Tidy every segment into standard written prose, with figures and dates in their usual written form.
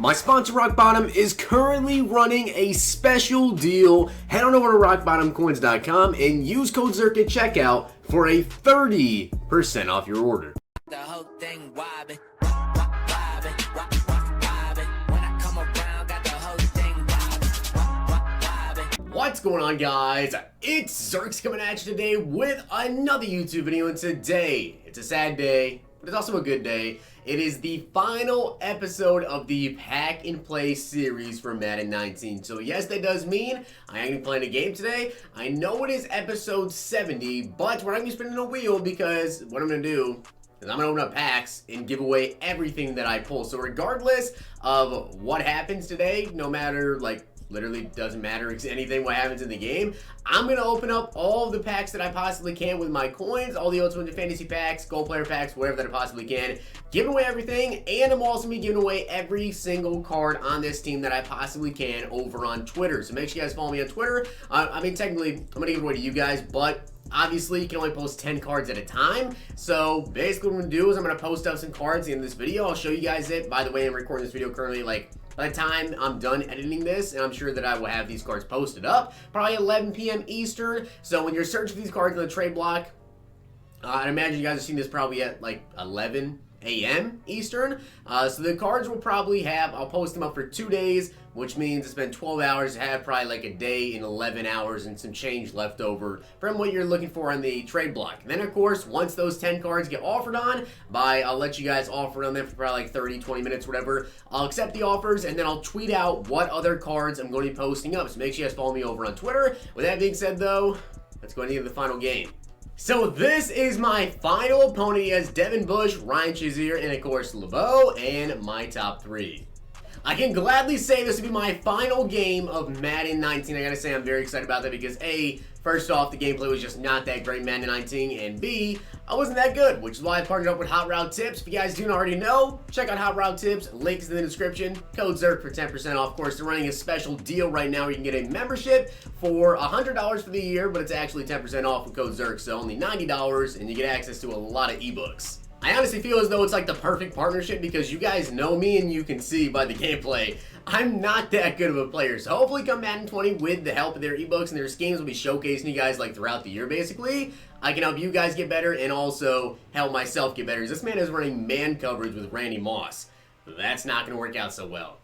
My sponsor Rock Bottom is currently running a special deal. Head on over to rockbottomcoins.com and use code Zirksee at checkout for a 30% off your order. The whole thing wobbin', wobbin'. When I come around, got the whole thing wobbin'. What's going on, guys? It's Zirksee coming at you today with another YouTube video, and today it's a sad day, but it's also a good day. It is the final episode of the Pack and Play series for Madden 19. So yes, that does mean I am going to be playing a game today. I know it is episode 70, but we're not going to be spinning a wheel because what I'm going to do is I'm going to open up packs and give away everything that I pull. So regardless of what happens today, no matter, like, literally doesn't matter anything what happens in the game, I'm going to open up all of the packs that I possibly can with my coins, all the Ultimate Fantasy packs, Gold Player packs, whatever that I possibly can, giving away everything, and I'm also going to be giving away every single card on this team that I possibly can over on Twitter. So make sure you guys follow me on Twitter. I mean, technically, I'm going to give it away to you guys, but obviously, you can only post 10 cards at a time. So basically what I'm going to do is I'm going to post up some cards in this video. I'll show you guys it. By the way, I'm recording this video currently, like, by the time I'm done editing this, and I'm sure that I will have these cards posted up, probably 11 p.m. Eastern. So when you're searching for these cards in the trade block, I'd imagine you guys have seen this probably at like 11 a.m. Eastern. So the cards will probably have, I'll post them up for 2 days, which means it's been 12 hours to have probably like a day and 11 hours and some change left over from what you're looking for on the trade block. And then of course, once those 10 cards get offered on, I'll let you guys offer on them for probably like 30, 20 minutes, whatever. I'll accept the offers and then I'll tweet out what other cards I'm going to be posting up. So make sure you guys follow me over on Twitter. With that being said though, let's go into the final game. So this is my final opponent. He has Devin Bush, Ryan Shazier, and of course LeBeau, and my top three. I can gladly say this will be my final game of Madden 19. I gotta say I'm very excited about that because A, first off, the gameplay was just not that great in Madden 19, and B, I wasn't that good, which is why I partnered up with Hot Route Tips. If you guys don't already know, check out Hot Route Tips. Links in the description. Code Zirksee for 10% off. Of course, they're running a special deal right now where you can get a membership for $100 for the year, but it's actually 10% off with code Zirksee, so only $90, and you get access to a lot of ebooks. I honestly feel as though it's like the perfect partnership because you guys know me and you can see by the gameplay, I'm not that good of a player. So hopefully come Madden 20 with the help of their ebooks and their schemes will be showcasing you guys like throughout the year basically. I can help you guys get better and also help myself get better. This man is running man coverage with Randy Moss. That's not going to work out so well.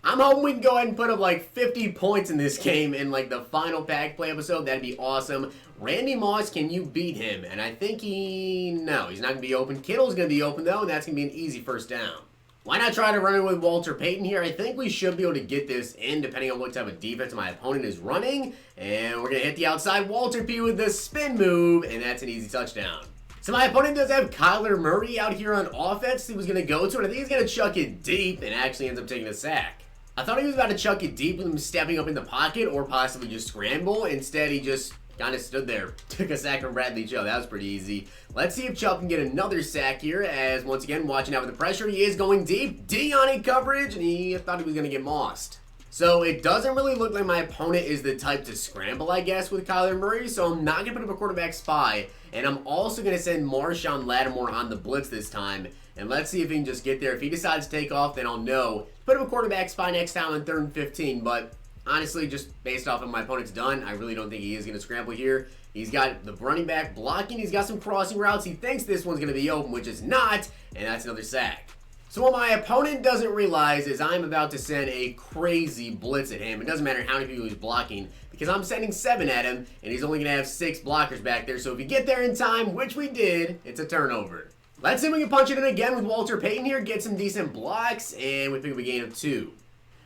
I'm hoping we can go ahead and put up like 50 points in this game in like the final pack play episode. That'd be awesome. Randy Moss, can you beat him? And I think no, he's not going to be open. Kittle's going to be open though, and that's going to be an easy first down. Why not try to run it with Walter Payton here? I think we should be able to get this in depending on what type of defense my opponent is running. And we're going to hit the outside Walter P with the spin move, and that's an easy touchdown. So my opponent does have Kyler Murray out here on offense he was going to go to, and I think he's going to chuck it deep and actually ends up taking a sack. I thought he was about to chuck it deep with him stepping up in the pocket or possibly just scramble. Instead, he just kind of stood there, took a sack from Bradley Chubb. That was pretty easy. Let's see if Chubb can get another sack here as, once again, watching out for the pressure. He is going deep. D on in coverage, and he thought he was going to get mossed. So it doesn't really look like my opponent is the type to scramble, I guess, with Kyler Murray. So I'm not going to put up a quarterback spy. And I'm also going to send Marshawn Lattimore on the blitz this time. And let's see if he can just get there. If he decides to take off, then I'll know. Put up a quarterback spy next time on 3rd and 15. But honestly, just based off of my opponent's done, I really don't think he is going to scramble here. He's got the running back blocking. He's got some crossing routes. He thinks this one's going to be open, which is not. And that's another sack. So what my opponent doesn't realize is I'm about to send a crazy blitz at him. It doesn't matter how many people he's blocking because I'm sending 7 at him and he's only going to have 6 blockers back there. So if you get there in time, which we did, it's a turnover. Let's see if we can punch it in again with Walter Payton here, get some decent blocks, and we pick up a gain of 2.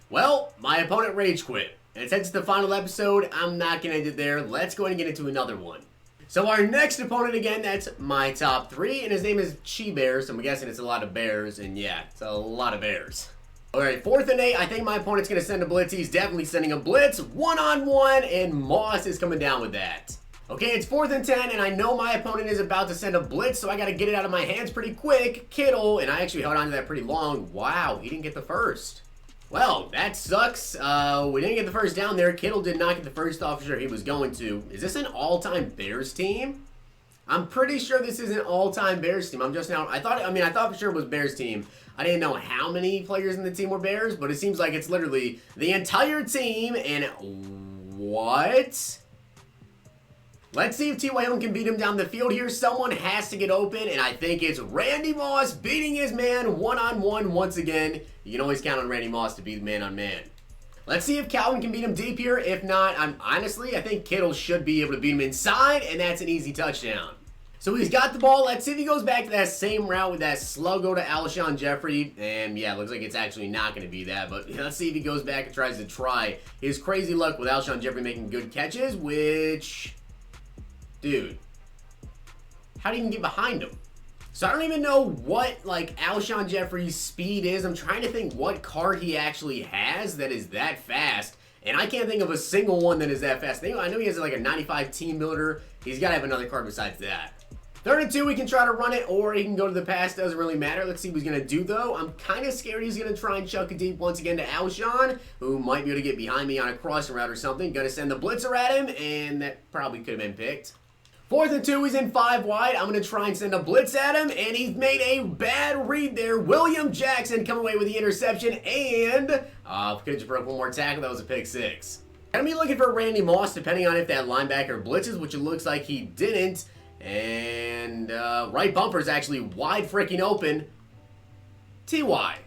Well, my opponent rage quit. And since it's the final episode, I'm not going to end it there. Let's go ahead and get into another one. So our next opponent, again, that's my top 3, and his name is Chi Bear, so I'm guessing it's a lot of bears, and yeah, it's a lot of bears. Alright, 4th and 8, I think my opponent's going to send a blitz. He's definitely sending a blitz, one-on-one, and Moss is coming down with that. Okay, it's 4th and 10, and I know my opponent is about to send a blitz, so I got to get it out of my hands pretty quick. Kittle, and I actually held on to that pretty long. Wow, he didn't get the first. Well, that sucks. We didn't get the first down there. Kittle did not get the first officer he was going to. Is this an all-time Bears team? I'm pretty sure this is an all-time Bears team. I'm just now, I thought for sure it was Bears team. I didn't know how many players in the team were Bears, but it seems like it's literally the entire team, and what? Let's see if T.Y. Hilton can beat him down the field here. Someone has to get open, and I think it's Randy Moss beating his man one-on-one once again. You can always count on Randy Moss to beat man-on-man. Let's see if Calvin can beat him deep here. If not, I think Kittle should be able to beat him inside, and that's an easy touchdown. So he's got the ball. Let's see if he goes back to that same route with that sluggo to Alshon Jeffrey. And yeah, looks like it's actually not going to be that. But let's see if he goes back and tries to try his crazy luck with Alshon Jeffrey making good catches, which... Dude, how do you even get behind him? So I don't even know what, like, Alshon Jeffrey's speed is. I'm trying to think what car he actually has that is that fast. And I can't think of a single one that is that fast. I know he has, like, a 95 team builder. He's got to have another car besides that. 3rd and 2, we can try to run it, or he can go to the pass. Doesn't really matter. Let's see what he's going to do, though. I'm kind of scared he's going to try and chuck it deep once again to Alshon, who might be able to get behind me on a crossing route or something. Going to send the blitzer at him, and that probably could have been picked. 4th and 2, he's in 5 wide. I'm going to try and send a blitz at him, and he's made a bad read there. William Jackson come away with the interception, and could have just broke one more tackle. That was a pick 6. Gonna be looking for Randy Moss, depending on if that linebacker blitzes, which it looks like he didn't. And right bumper is actually wide freaking open. T.Y.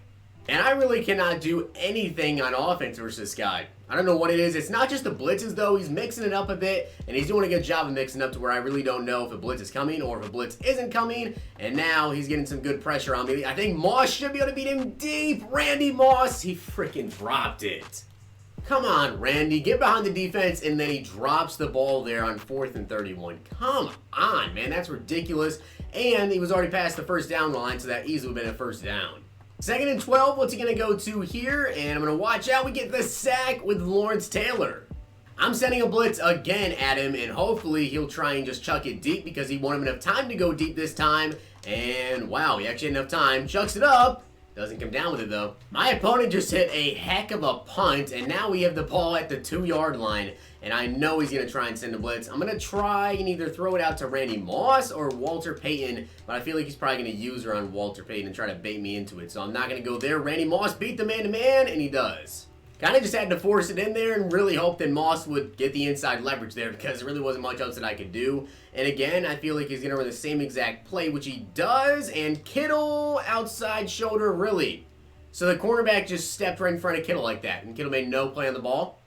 And I really cannot do anything on offense versus this guy. I don't know what it is. It's not just the blitzes, though. He's mixing it up a bit, and he's doing a good job of mixing up to where I really don't know if a blitz is coming or if a blitz isn't coming. And now he's getting some good pressure on me. I think Moss should be able to beat him deep. Randy Moss, he freaking dropped it. Come on, Randy. Get behind the defense, and then he drops the ball there on 4th and 31. Come on, man. That's ridiculous. And he was already past the first down line, so that easily would have been a first down. 2nd and 12, what's he going to go to here? And I'm going to watch out. We get the sack with Lawrence Taylor. I'm sending a blitz again at him, and hopefully he'll try and just chuck it deep because he won't have enough time to go deep this time. And wow, he actually had enough time. Chucks it up. Doesn't come down with it, though. My opponent just hit a heck of a punt, and now we have the ball at the 2-yard line, and I know he's going to try and send a blitz. I'm going to try and either throw it out to Randy Moss or Walter Payton, but I feel like he's probably going to use her on Walter Payton and try to bait me into it, so I'm not going to go there. Randy Moss beat the man-to-man, and he does. Kind of just had to force it in there and really hope that Moss would get the inside leverage there because there really wasn't much else that I could do. And again, I feel like he's going to run the same exact play, which he does. And Kittle, outside shoulder, really. So the cornerback just stepped right in front of Kittle like that. And Kittle made no play on the ball.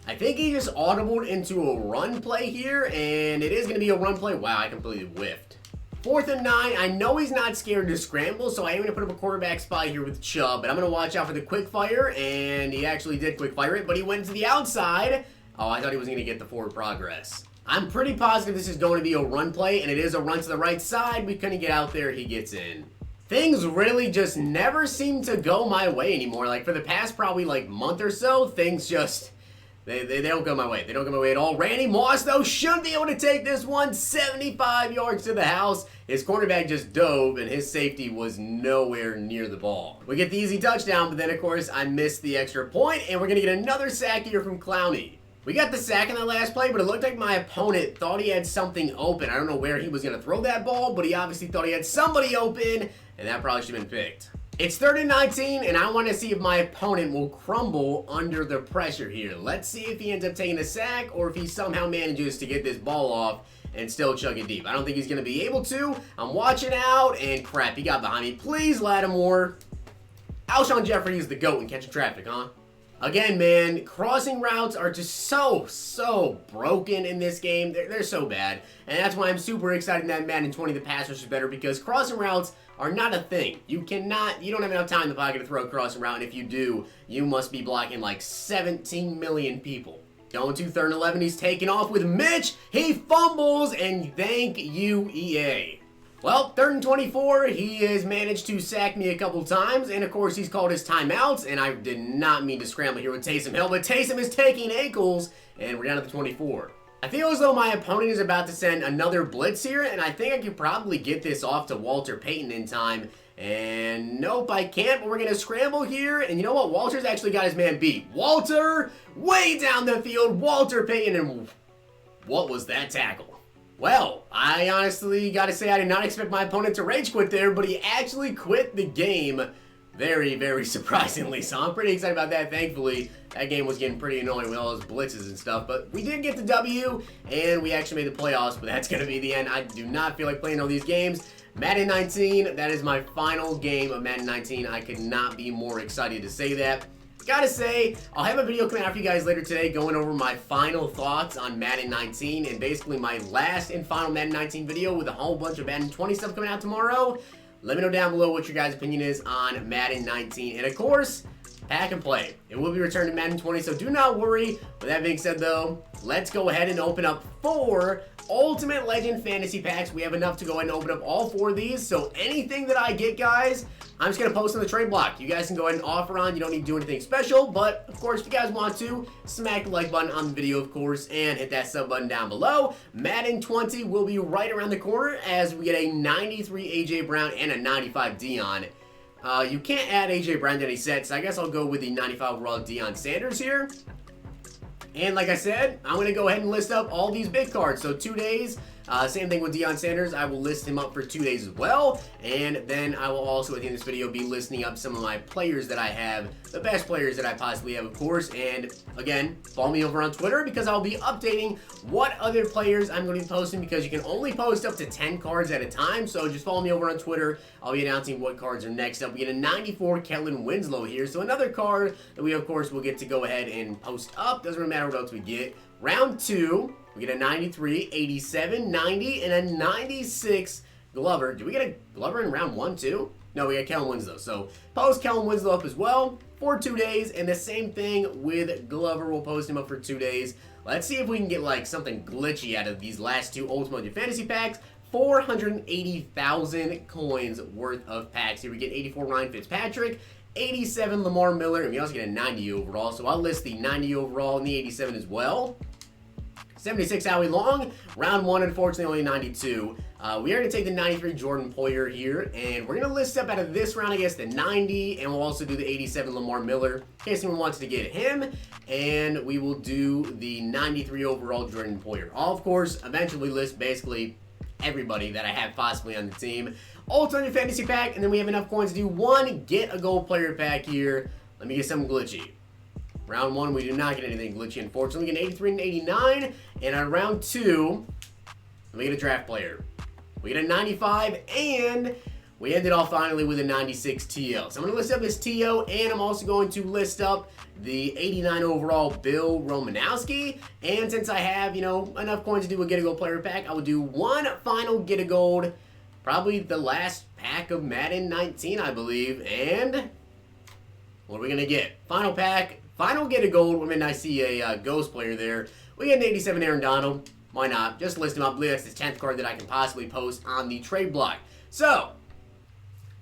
I think he just audibled into a run play here. And it is going to be a run play. Wow, I completely whiffed. 4th and 9, I know he's not scared to scramble, so I am going to put up a quarterback spy here with Chubb, but I'm going to watch out for the quick fire, and he actually did quick fire it, but he went to the outside. Oh, I thought he was going to get the forward progress. I'm pretty positive this is going to be a run play, and it is a run to the right side. We couldn't get out there. He gets in. Things really just never seem to go my way anymore. Like, for the past probably, like, month or so, things just... They don't go my way. They don't go my way at all. Randy Moss, though, should be able to take this one 75 yards to the house. His cornerback just dove, and his safety was nowhere near the ball. We get the easy touchdown, but then, of course, I missed the extra point, and we're going to get another sack here from Clowney. We got the sack in that last play, but it looked like my opponent thought he had something open. I don't know where he was going to throw that ball, but he obviously thought he had somebody open, and that probably should have been picked. It's 3rd and 19, and I want to see if my opponent will crumble under the pressure here. Let's see if he ends up taking a sack or if he somehow manages to get this ball off and still chuck it deep. I don't think he's going to be able to. I'm watching out, and crap, he got behind me. Please, Lattimore. Alshon Jeffrey is the GOAT in catching traffic, huh? Again, man, crossing routes are just so broken in this game. They're so bad. And that's why I'm super excited that Madden 20 the pass rush is better, because crossing routes are not a thing. You don't have enough time in the pocket to throw a crossing route, and if you do, you must be blocking like 17 million people. Going to 3rd and 11, he's taking off with Mitch. He fumbles, and thank you, EA. Well, 3rd and 24, he has managed to sack me a couple times, and of course he's called his timeouts, and I did not mean to scramble here with Taysom Hill, but Taysom is taking ankles, and we're down to the 24. I feel as though my opponent is about to send another blitz here, and I think I could probably get this off to Walter Payton in time, and nope, I can't, but we're going to scramble here, and you know what? Walter's actually got his man beat. Walter, way down the field, Walter Payton, and what was that tackle? Well, I honestly gotta say I did not expect my opponent to rage quit there, but he actually quit the game very, very surprisingly. So I'm pretty excited about that, thankfully. That game was getting pretty annoying with all those blitzes and stuff, but we did get the W, and we actually made the playoffs, but that's gonna be the end. I do not feel like playing all these games. Madden 19, that is my final game of Madden 19. I could not be more excited to say that. Gotta say, I'll have a video coming out for you guys later today going over my final thoughts on Madden 19 and basically my last and final Madden 19 video with a whole bunch of Madden 20 stuff coming out tomorrow. Let me know down below what your guys' opinion is on Madden 19. And of course, pack and play. It will be returned to Madden 20, so do not worry. With that being said though, let's go ahead and open up 4 Ultimate Legend Fantasy Packs. We have enough to go ahead and open up all 4 of these, so anything that I get, guys, I'm just going to post on the trade block. You guys can go ahead and offer on. You don't need to do anything special, but of course, if you guys want to, smack the like button on the video, of course, and hit that sub button down below. Madden 20 will be right around the corner as we get a 93 AJ Brown and a 95 Dion. You can't add AJ Brown to any sets, so I guess I'll go with the 95 overall Deion Sanders here. And like I said, I'm going to go ahead and list up all these big cards. So 2 days, same thing with Deion Sanders. I will list him up for 2 days as well. And then I will also, at the end of this video, be listing up some of my players that I have, the best players that I possibly have, of course. And again, follow me over on Twitter because I'll be updating what other players I'm going to be posting because you can only post up to 10 cards at a time. So just follow me over on Twitter. I'll be announcing what cards are next up. We get a 94 Kellen Winslow here. So another card that we, of course, will get to go ahead and post up. Doesn't really matter what else we get. Round 2, we get a 93, 87, 90, and a 96 Glover. Do we get a Glover in round 1 too? No, we got Kellen Winslow. So post Kellen Winslow up as well for 2 days. And the same thing with Glover. We'll post him up for 2 days. Let's see if we can get like something glitchy out of these last 2 Ultimate Fantasy Packs. 480,000 coins worth of packs. Here we get 84 Ryan Fitzpatrick, 87 Lamar Miller, and we also get a 90 overall. So I'll list the 90 overall and the 87 as well. 76 Howie Long. Round 1, unfortunately, only 92. We are going to take the 93 Jordan Poyer here, and we're going to list up out of this round, I guess, the 90, and we'll also do the 87 Lamar Miller, in case anyone wants to get him, and we will do the 93 overall Jordan Poyer. I'll, of course, eventually list basically everybody that I have possibly on the team. Ultimate Fantasy Pack, and then we have enough coins to do 1 Get a Gold Player Pack here. Let me get something glitchy. Round 1, we do not get anything glitchy, unfortunately. We get an 83 and 89, and on round 2, we get a draft player. We get a 95, and we ended off finally with a 96 TO. So I'm going to list up this TO, and I'm also going to list up the 89 overall Bill Romanowski. And since I have, enough coins to do a Get a Gold Player Pack, I will do 1 final Get a Gold, probably the last pack of Madden 19, I believe. And what are we going to get? Final pack. Final Get a Gold. When I see a ghost player there, we get an 87 Aaron Donald. Why not? Just list him up. I believe that's the 10th card that I can possibly post on the trade block. So,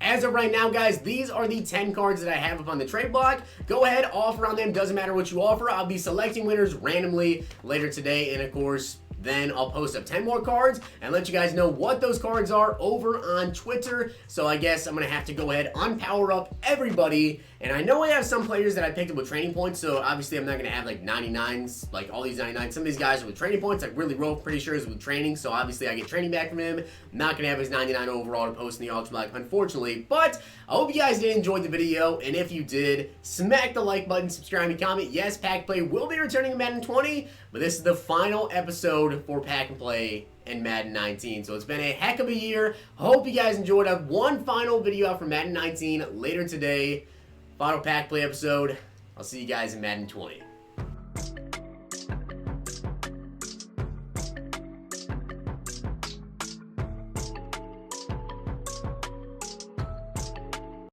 as of right now, guys, these are the 10 cards that I have up on the trade block. Go ahead, offer on them. Doesn't matter what you offer. I'll be selecting winners randomly later today. And, of course, then I'll post up 10 more cards and let you guys know what those cards are over on Twitter. So I guess I'm going to have to go ahead, unpower up everybody. And I know I have some players that I picked up with training points, so obviously I'm not going to have like 99s, like all these 99s. Some of these guys are with training points, like really Rowe, pretty sure is with training, so obviously I get training back from him. I'm not going to have his 99 overall to post in the auction block, unfortunately. But I hope you guys did enjoy the video, and if you did, smack the like button, subscribe, and comment. Yes, Pack Play will be returning in Madden 20, but this is the final episode for Pack and Play and Madden 19. So it's been a heck of a year. Hope you guys enjoyed. I have one final video out for Madden 19 later today. Final Pack Play episode. I'll see you guys in Madden 20.